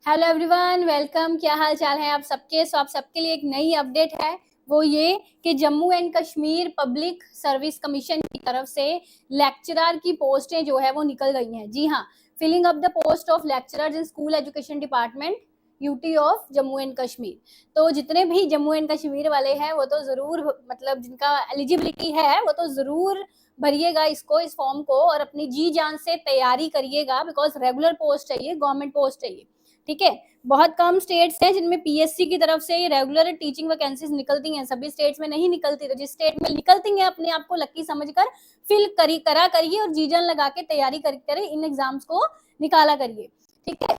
Hello everyone, welcome. क्या हाल चाल है आप सबके? आप सबके लिए एक नई अपडेट है, वो ये कि Jammu and Kashmir public service commission की तरफ से लेक्चरर की पोस्टें जो है वो निकल गई हैं। जी हाँ, filling up the post of lecturers in school education department UT of Jammu and Kashmir. तो जितने भी जम्मू एंड कश्मीर वाले हैं वो तो जरूर, मतलब जिनका एलिजिबिलिटी है वो तो जरूर भरिएगा इस फॉर्म को और अपनी जी जान से तैयारी करिएगा, बिकॉज रेगुलर पोस्ट चाहिए, गवर्नमेंट पोस्ट चाहिए। ठीक है, बहुत कम स्टेट्स हैं जिनमें पीएससी की तरफ से रेगुलर टीचिंग वैकेंसीज निकलती हैं, सभी स्टेट्स में नहीं निकलती। तो जिस स्टेट में निकलती हैं अपने आप को लकी समझकर फिल करिए और जी जान लगा के तैयारी करिए, इन एग्जाम्स को निकाला करिए। ठीक है,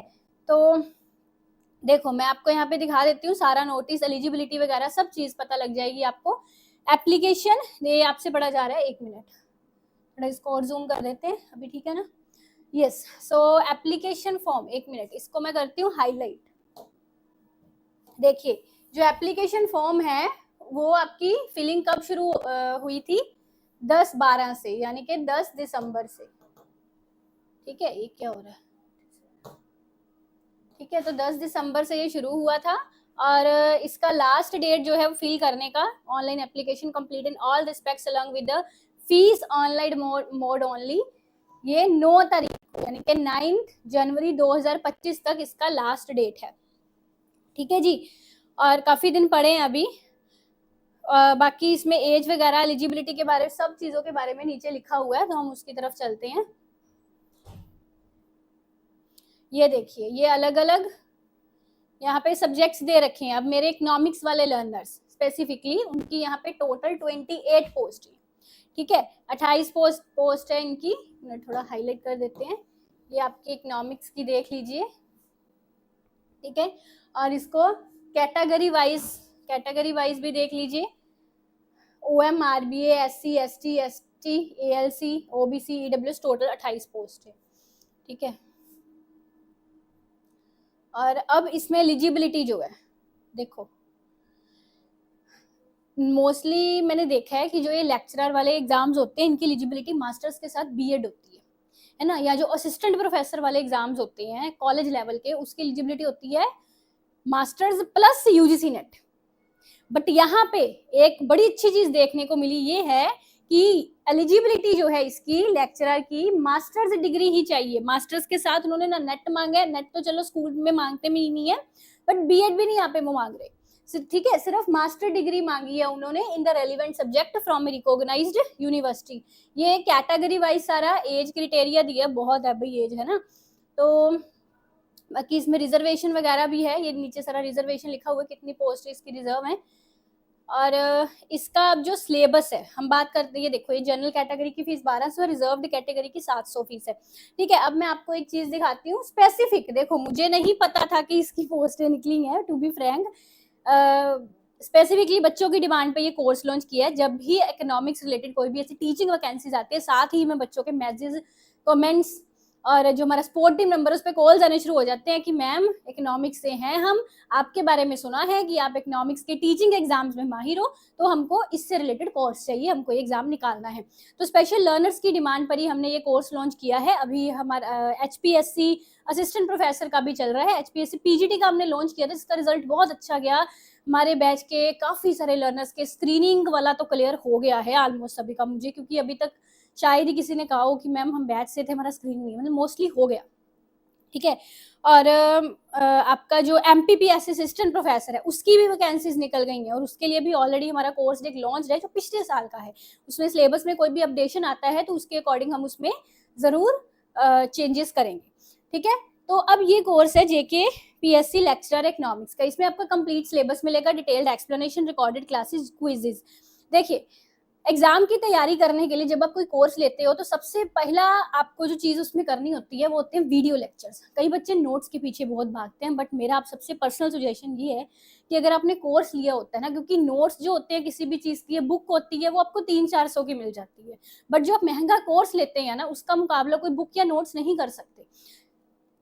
तो देखो मैं आपको यहाँ पे दिखा देती हूँ सारा नोटिस, एलिजिबिलिटी वगैरह सब चीज पता लग जाएगी आपको। एप्लीकेशन ये आपसे पढ़ा जा रहा है, 1 मिनट थोड़ा इसको और जूम कर देते हैं अभी, ठीक है ना। यस, सो एप्लीकेशन फॉर्म, 1 मिनट इसको मैं करती हूँ हाईलाइट। देखिए, जो एप्लीकेशन फॉर्म है वो आपकी फिलिंग कब शुरू हुई थी? 10/12 से, यानी कि 10 दिसंबर से। ठीक है, ये क्या हो रहा है? ठीक है, तो 10 दिसंबर से ये शुरू हुआ था और इसका लास्ट डेट जो है वो फिल करने का, online application complete in all respects along with the fees online mode only, ये 9 तारीख यानी कि 9 जनवरी 2025 तक इसका लास्ट डेट है। ठीक है जी, और काफी दिन पड़े हैं अभी। बाकी इसमें एज वगैरह, एलिजिबिलिटी के बारे में, सब चीजों के बारे में नीचे लिखा हुआ है, तो हम उसकी तरफ चलते हैं। ये देखिए, ये अलग अलग यहाँ पे सब्जेक्ट्स दे रखे हैं। अब मेरे इकोनॉमिक्स वाले लर्नर्स स्पेसिफिकली, उनकी यहाँ पे टोटल 28 पोस्ट है। ठीक है, 28 पोस्ट है इनकी। थोड़ा हाईलाइट कर देते हैं, ये आपकी इकोनॉमिक्स की देख लीजिए। ठीक है, और इसको कैटेगरी वाइज भी देख लीजिए। OM, RBA, SC, ST, ST, ALC, OBC, EWS, total 28 post है। ठीक है, और अब इसमें एलिजिबिलिटी जो है, देखो मोस्टली मैंने देखा है कि जो ये लेक्चरर वाले एग्जाम्स होते हैं इनकी एलिजिबिलिटी मास्टर्स के साथ बीएड होती है ना, या जो असिस्टेंट प्रोफेसर वाले एग्जाम्स होते हैं कॉलेज लेवल के, उसकी एलिजिबिलिटी होती है masters plus UGC net. But यहाँ पे एक बड़ी अच्छी चीज देखने को मिली, ये है कि एलिजिबिलिटी जो है इसकी लेक्चरर की मास्टर्स डिग्री ही चाहिए। मास्टर्स के साथ उन्होंने ना नेट मांगा है, नेट तो चलो स्कूल में मांगते भी नहीं है, बट बीएड भी नहीं यहाँ पे वो मांग रहे। ठीक है, सिर्फ मास्टर डिग्री मांगी है उन्होंने in the relevant subject from recognised university. ये कैटेगरी वाइज सारा एज क्राइटेरिया दिया, बहुत है भाई एज, है ना। तो बाकी इसमें रिजर्वेशन वगैरह भी है, ये नीचे सारा रिजर्वेशन लिखा हुआ है, कितनी पोस्ट इसकी रिजर्व है। और इसका अब जो सिलेबस है हम बात करते हैं, ये देखो, ये जनरल कैटेगरी की फीस 1200 है, रिजर्व्ड कैटेगरी की 700 फीस है। ठीक है, अब मैं आपको एक चीज दिखाती हूँ स्पेसिफिक। देखो मुझे नहीं पता था कि इसकी पोस्टें निकली हैं, टू बी फ्रैंक। स्पेसिफिकली बच्चों की डिमांड पे ये कोर्स लॉन्च किया है। जब भी इकोनॉमिक्स रिलेटेड कोई भी ऐसी टीचिंग वैकेंसीज आती है, साथ ही में बच्चों के मैसेज, कमेंट्स और जो हमारा सपोर्ट टीम नंबर उस पर कॉल्स आने शुरू हो जाते हैं कि मैम इकोनॉमिक्स से हैं हम, आपके बारे में सुना है कि आप इकोनॉमिक्स के टीचिंग एग्जाम्स में माहिर हो, तो हमको इससे रिलेटेड कोर्स चाहिए, हमको ये एग्जाम निकालना है। तो स्पेशल लर्नर्स की डिमांड पर ही हमने ये कोर्स लॉन्च किया है। अभी हमारा एचपीएससी असिस्टेंट प्रोफेसर का भी चल रहा है, एचपीएससी पीजीटी का हमने लॉन्च किया था, जिसका रिजल्ट बहुत अच्छा गया। हमारे बैच के काफी सारे लर्नर्स के स्क्रीनिंग वाला तो क्लियर हो गया है ऑलमोस्ट सभी का मुझे, क्योंकि अभी तक शायद ही किसी ने कहा हो कि मैम हम बैच से थे, हमारा स्क्रीन नहीं, मतलब मोस्टली हो गया। ठीक है, और आपका जो एमपीपीएस असिस्टेंट प्रोफेसर है उसकी भी वैकेंसीज निकल गई हैं, और उसके लिए भी ऑलरेडी हमारा कोर्स एक लॉन्च है जो पिछले साल का है। उसमें सिलेबस में कोई भी अपडेशन आता है तो उसके अकॉर्डिंग हम उसमें जरूर चेंजेस करेंगे। ठीक है, तो अब ये कोर्स है जेके पीएससी लेक्चरर इकोनॉमिक्स का। इसमें आपका कंप्लीट सिलेबस मिलेगा, detailed explanation, recorded classes, quizzes. देखिए, एग्जाम की तैयारी करने के लिए जब आप कोई कोर्स लेते हो तो सबसे पहला आपको जो चीज उसमें करनी होती है वो होते हैं वीडियो लेक्चर्स। कई बच्चे नोट्स के पीछे बहुत भागते हैं, बट मेरा आप सबसे पर्सनल सजेशन ये है कि अगर आपने कोर्स लिया होता है ना, क्योंकि नोट्स जो होते हैं किसी भी चीज की, बुक होती है वो आपको 300-400 की मिल जाती है, बट जो आप महंगा कोर्स लेते हैं ना उसका मुकाबला कोई बुक या नोट्स नहीं कर सकते।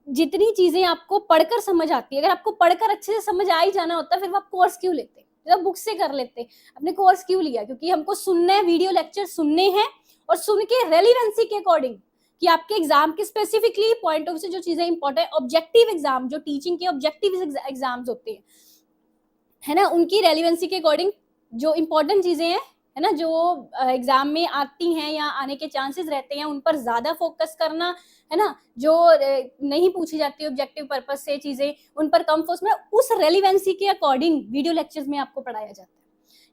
जितनी चीजें आपको पढ़कर समझ आती है, अगर आपको पढ़कर अच्छे से समझ आ ही जाना होता फिर आप कोर्स क्यों लेते, जब बुक से कर लेते। अपने कोर्स क्यों लिया? क्योंकि हमको सुनना है, वीडियो लेक्चर सुनने हैं, और सुन के रेलिवेंसी के अकॉर्डिंग कि आपके एग्जाम के स्पेसिफिकली पॉइंट ऑफ से जो चीजें इंपॉर्टेंट, ऑब्जेक्टिव एग्जाम जो टीचिंग के ऑब्जेक्टिव एग्जाम्स होते हैं, है ना, उनकी रेलिवेंसी के अकॉर्डिंग जो इंपॉर्टेंट चीजें हैं, है ना, जो एग्जाम में आती हैं या आने के चांसेस रहते हैं, उन पर ज्यादा फोकस करना, है ना, जो नहीं पूछी जाती ऑब्जेक्टिव पर्पस से चीजें, उन पर कम फोकस में, उस रेलिवेंसी के अकॉर्डिंग वीडियो लेक्चर्स में आपको पढ़ाया जाता है।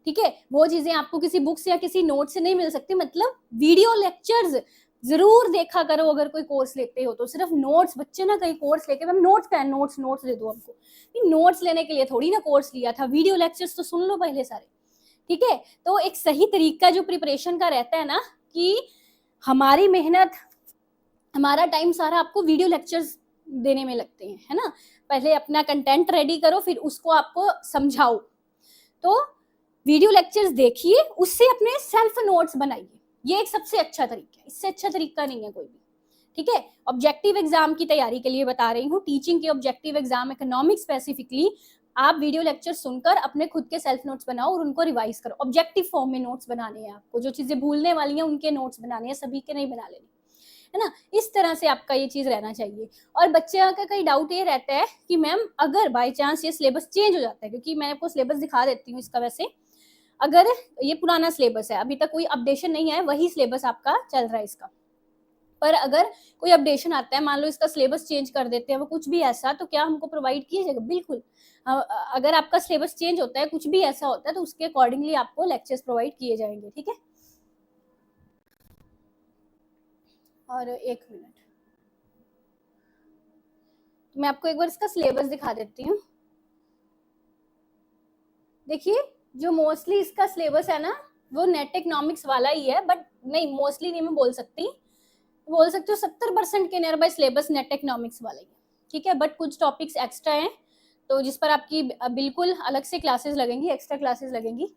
ठीक है, वो चीजें आपको किसी बुक से या किसी नोट से नहीं मिल सकती। मतलब वीडियो लेक्चर्स जरूर देखा करो अगर कोई कोर्स लेते हो तो। सिर्फ नोट्स, बच्चे ना कहीं कोर्स लेके मैम नोट्स का है, नोट्स दे दो हमको, नोट्स लेने के लिए थोड़ी ना कोर्स लिया था, वीडियो लेक्चर्स तो सुन लो पहले सारे। ठीक है, तो एक सही तरीका जो प्रिपरेशन का रहता है ना, कि हमारी मेहनत, हमारा टाइम सारा आपको वीडियो लेक्चर्स देने में लगते हैं, है ना। पहले अपना कंटेंट रेडी करो, फिर उसको आपको समझाओ। तो वीडियो लेक्चर्स देखिए, उससे अपने सेल्फ नोट्स बनाइए, ये एक सबसे अच्छा तरीका है, इससे अच्छा तरीका नहीं है कोई भी। ठीक है, ऑब्जेक्टिव एग्जाम की तैयारी के लिए बता रही हूँ, टीचिंग के ऑब्जेक्टिव एग्जाम, इकोनॉमिक्स स्पेसिफिकली, आप वीडियो लेक्चर सुनकर अपने खुद के सेल्फ नोट्स बनाओ और उनको रिवाइज करो। ऑब्जेक्टिव फॉर्म में नोट्स बनाने हैं आपको, जो चीजें भूलने वाली हैं उनके नोट्स बनाने हैं, सभी के नहीं बना लेने, है ना। इस तरह से आपका ये चीज रहना चाहिए। और बच्चे का कई डाउट ये रहता है कि मैम अगर बाय चांस ये सिलेबस चेंज हो जाता है, क्योंकि मैं आपको सिलेबस दिखा देती हूँ इसका, वैसे अगर ये पुराना सिलेबस है, अभी तक कोई अपडेशन नहीं है, वही सिलेबस आपका चल रहा है इसका, पर अगर कोई अपडेशन आता है, मान लो इसका सिलेबस चेंज कर देते हैं वो कुछ भी ऐसा, तो क्या हमको प्रोवाइड किया जाएगा? बिल्कुल। अगर आपका सिलेबस चेंज होता है, कुछ भी ऐसा होता है, तो उसके अकॉर्डिंगली आपको लेक्चर्स प्रोवाइड किए जाएंगे। ठीक है, और एक मिनट, मैं आपको एक बार इसका सिलेबस दिखा देती हूँ। देखिए, जो मोस्टली इसका सिलेबस है ना, वो नेट इकोनॉमिक्स वाला ही है, बट नहीं, मोस्टली नहीं मैं बोल सकती, बोल सकते हो 70% के near by syllabus net economics वाला ही है। ठीक है, बट कुछ टॉपिक्स एक्स्ट्रा हैं, तो जिस पर आपकी बिल्कुल अलग से क्लासेस लगेंगी, एक्स्ट्रा क्लासेस लगेंगी।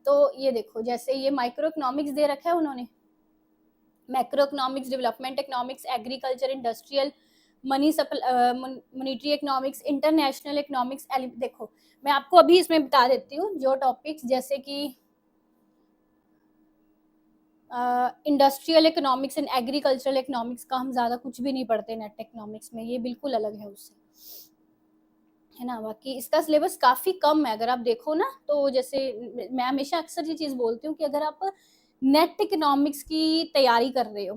तो ये देखो, जैसे ये माइक्रो इकोनॉमिक्स दे रखा है उन्होंने, macro economics, development economics, agriculture, industrial, monetary economics, international economics. देखो, मैं आपको अभी इसमें बता देती हूँ जो टॉपिक्स, जैसे कि industrial economics and agricultural economics का हम ज्यादा कुछ भी नहीं पढ़ते नेट इकोनॉमिक्स में, ये बिल्कुल अलग है उससे, है ना। बाकी इसका सिलेबस काफी कम है, अगर आप देखो ना, तो जैसे मैं हमेशा अक्सर ये चीज बोलती हूँ कि अगर आप नेट इकोनॉमिक्स की तैयारी कर रहे हो,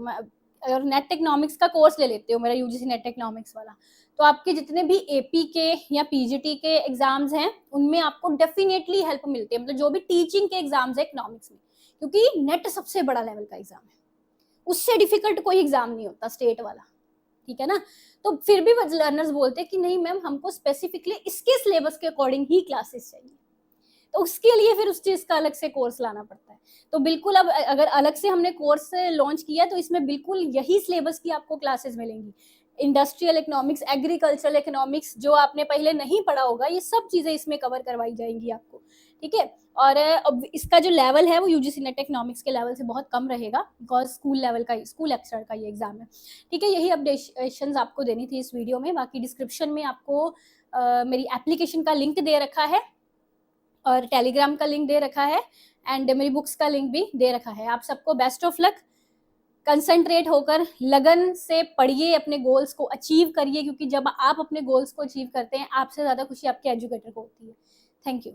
अगर नेट इकोनॉमिक्स का कोर्स ले लेते हो, मेरा यूजीसी नेट इकोनॉमिक्स वाला, तो आपके जितने भी एपी के या पीजीटी के एग्जाम्स हैं, उनमें आपको डेफिनेटली हेल्प मिलती है। मतलब जो भी टीचिंग के एग्जाम्स है इकोनॉमिक्स में, क्योंकि नेट सबसे बड़ा लेवल का एग्जाम है, उससे डिफिकल्ट कोई एग्जाम नहीं होता स्टेट वाला। ठीक है ना, तो फिर भी लर्नर्स बोलते हैं कि नहीं मैम, हमको स्पेसिफिकली इसके सिलेबस के अकॉर्डिंग ही क्लासेस चाहिए, तो उसके लिए फिर उस चीज का अलग से कोर्स लाना पड़ता है। तो बिल्कुल, अब अगर अलग से हमने कोर्स लॉन्च किया तो इसमें बिल्कुल यही सिलेबस की आपको क्लासेस मिलेंगी। इंडस्ट्रियल इकोनॉमिक्स, एग्रीकल्चरल इकोनॉमिक्स, जो आपने पहले नहीं पढ़ा होगा, ये सब चीजें इसमें कवर करवाई जाएंगी आपको। ठीक है, और अब इसका जो लेवल है वो यूजीसी नेट इकोनॉमिक्स के लेवल से बहुत कम रहेगा, बिकॉज स्कूल लेवल का, स्कूल एक्स्ट्रा का ये एग्जाम है। ठीक है, यही अपडेशन आपको देनी थी इस वीडियो में। बाकी डिस्क्रिप्शन में आपको मेरी एप्लीकेशन का लिंक दे रखा है, और टेलीग्राम का लिंक दे रखा है, एंड मेरी बुक्स का लिंक भी दे रखा है। आप सबको बेस्ट ऑफ लक, कंसंट्रेट होकर लगन से पढ़िए, अपने गोल्स को अचीव करिए, क्योंकि जब आप अपने गोल्स को अचीव करते हैं, आपसे ज्यादा खुशी आपके एजुकेटर को होती है। Thank you.